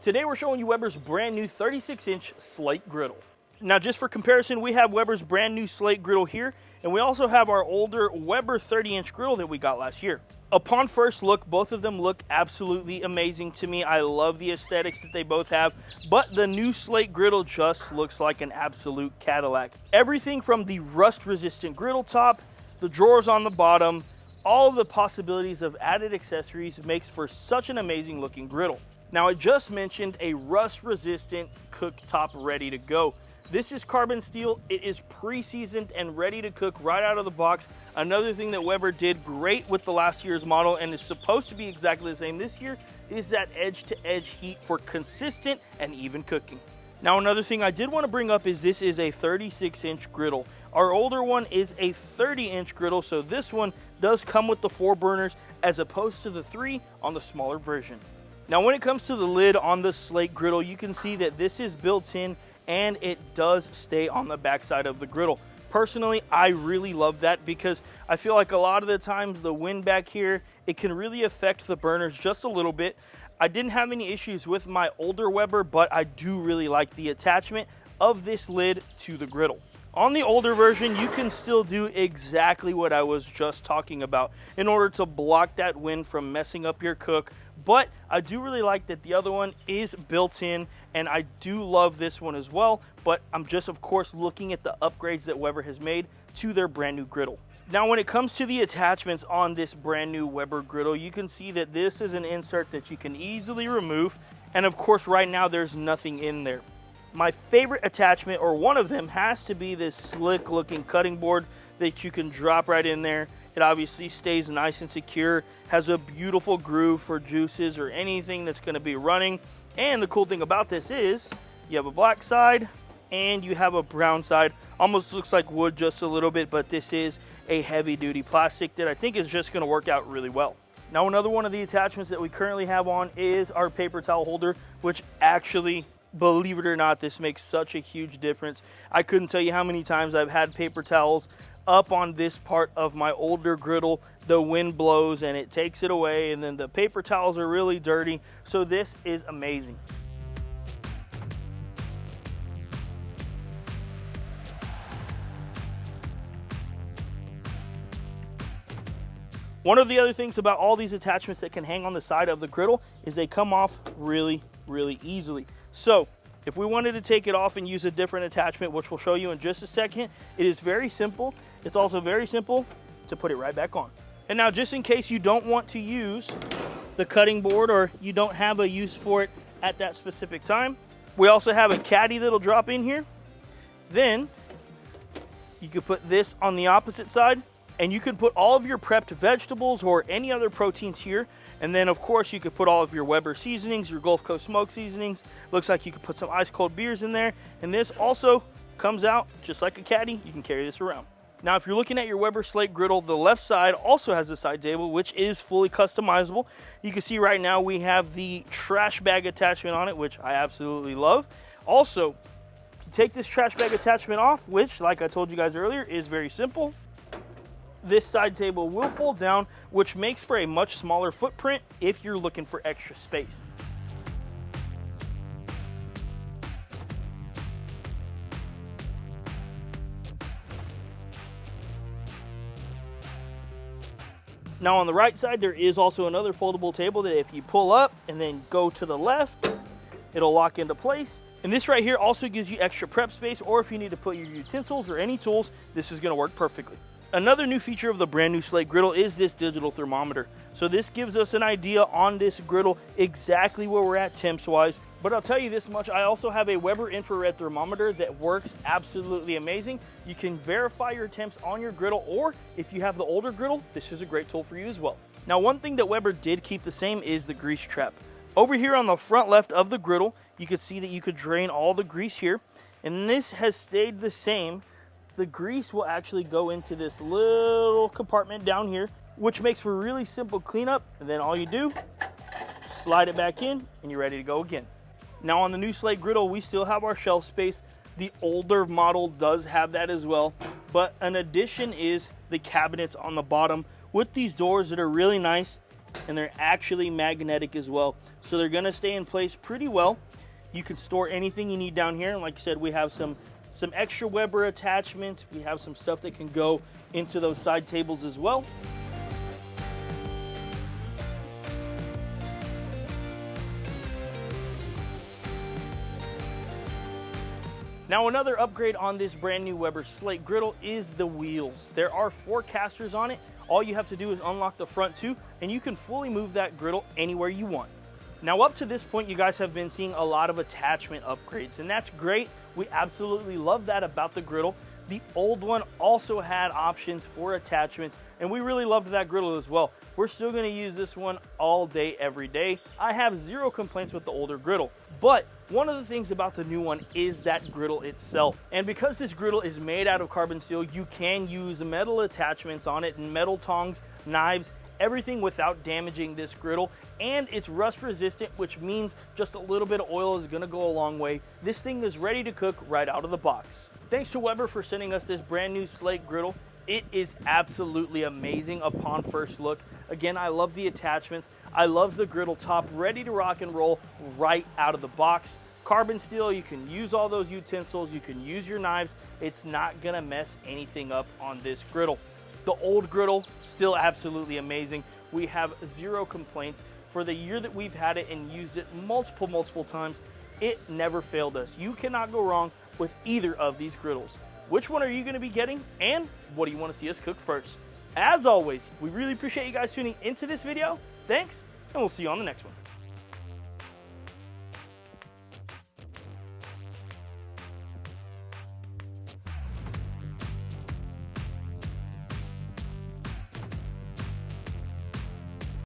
Today we're showing you Weber's brand new 36-inch Slate Griddle. Now just for comparison, we have Weber's brand new Slate Griddle here, and we also have our older Weber 30-inch griddle that we got last year. Upon first look, both of them look absolutely amazing to me. I love the aesthetics that they both have, but the new Slate Griddle just looks like an absolute Cadillac. Everything from the rust-resistant griddle top, the drawers on the bottom, all of the possibilities of added accessories makes for such an amazing looking griddle. Now I just mentioned a rust-resistant cooktop ready to go. This is carbon steel. It is pre-seasoned and ready to cook right out of the box. Another thing that Weber did great with the last year's model and is supposed to be exactly the same this year is that edge-to-edge heat for consistent and even cooking. Now another thing I did want to bring up is this is a 36-inch griddle. Our older one is a 30-inch griddle, so this one does come with the 4 burners as opposed to the 3 on the smaller version. Now when it comes to the lid on the Slate Griddle, you can see that this is built in and it does stay on the backside of the griddle. Personally, I really love that because I feel like a lot of the times the wind back here, it can really affect the burners just a little bit. I didn't have any issues with my older Weber, but I do really like the attachment of this lid to the griddle. On the older version, you can still do exactly what I was just talking about in order to block that wind from messing up your cook. But I do really like that the other one is built in, and I do love this one as well. But I'm just, of course, looking at the upgrades that Weber has made to their brand new griddle. Now, when it comes to the attachments on this brand new Weber griddle, you can see that this is an insert that you can easily remove. And of course, right now, there's nothing in there. My favorite attachment, or one of them, has to be this slick looking cutting board that you can drop right in there. It obviously stays nice and secure, has a beautiful groove for juices or anything that's going to be running. And the cool thing about this is you have a black side and you have a brown side. Almost looks like wood just a little bit, but this is a heavy duty plastic that I think is just going to work out really well. Now another one of the attachments that we currently have on is our paper towel holder, which actually, believe it or not, this makes such a huge difference. I couldn't tell you how many times I've had paper towels up on this part of my older griddle. The wind blows and it takes it away, and then the paper towels are really dirty. So this is amazing. One of the other things about all these attachments that can hang on the side of the griddle is they come off really easily. So if we wanted to take it off and use a different attachment, which we'll show you in just a second, it is very simple. It's also very simple to put it right back on. And now, just in case you don't want to use the cutting board or you don't have a use for it at that specific time, we also have a caddy that'll drop in here. Then you could put this on the opposite side, and you can put all of your prepped vegetables or any other proteins here. And then of course you could put all of your Weber seasonings, your Gulf Coast smoke seasonings. Looks like you could put some ice cold beers in there. And this also comes out just like a caddy. You can carry this around. Now if you're looking at your Weber Slate Griddle, the left side also has a side table, which is fully customizable. You can see right now we have the trash bag attachment on it, which I absolutely love. Also, to take this trash bag attachment off, which like I told you guys earlier is very simple, this side table will fold down, which makes for a much smaller footprint if you're looking for extra space. Now on the right side, there is also another foldable table that if you pull up and then go to the left, it'll lock into place. And this right here also gives you extra prep space, or if you need to put your utensils or any tools, this is going to work perfectly. Another new feature of the brand new Slate Griddle is this digital thermometer. So this gives us an idea on this griddle exactly where we're at temps wise. But I'll tell you this much, I also have a Weber infrared thermometer that works absolutely amazing. You can verify your temps on your griddle, or if you have the older griddle, this is a great tool for you as well. Now one thing that Weber did keep the same is the grease trap. Over here on the front left of the griddle, you can see that you could drain all the grease here, and this has stayed the same. The grease will actually go into this little compartment down here, which makes for really simple cleanup. And then all you do, slide it back in and you're ready to go again. Now on the new Slate Griddle, we still have our shelf space. The older model does have that as well, but an addition is the cabinets on the bottom with these doors that are really nice and they're actually magnetic as well, so they're gonna stay in place pretty well. You can store anything you need down here, and like I said, we have some extra Weber attachments. We have some stuff that can go into those side tables as well. Now, another upgrade on this brand new Weber Slate griddle is the wheels. There are 4 casters on it. All you have to do is unlock the front 2, and you can fully move that griddle anywhere you want. Now, up to this point, you guys have been seeing a lot of attachment upgrades, and that's great. We absolutely love that about the griddle. The old one also had options for attachments, and we really loved that griddle as well. We're still gonna use this one all day, every day. I have 0 complaints with the older griddle, but one of the things about the new one is that griddle itself. And because this griddle is made out of carbon steel, you can use metal attachments on it, and metal tongs, knives, everything without damaging this griddle. And it's rust resistant, which means just a little bit of oil is gonna go a long way. This thing is ready to cook right out of the box. Thanks to Weber for sending us this brand new Slate griddle. It is absolutely amazing upon first look. Again, I love the attachments. I love the griddle top, ready to rock and roll right out of the box. Carbon steel, you can use all those utensils, you can use your knives. It's not gonna mess anything up on this griddle. The old griddle, still absolutely amazing. We have 0 complaints. For the year that we've had it and used it multiple times, it never failed us. You cannot go wrong with either of these griddles. Which one are you gonna be getting, and what do you wanna see us cook first? As always, we really appreciate you guys tuning into this video. Thanks, and we'll see you on the next one.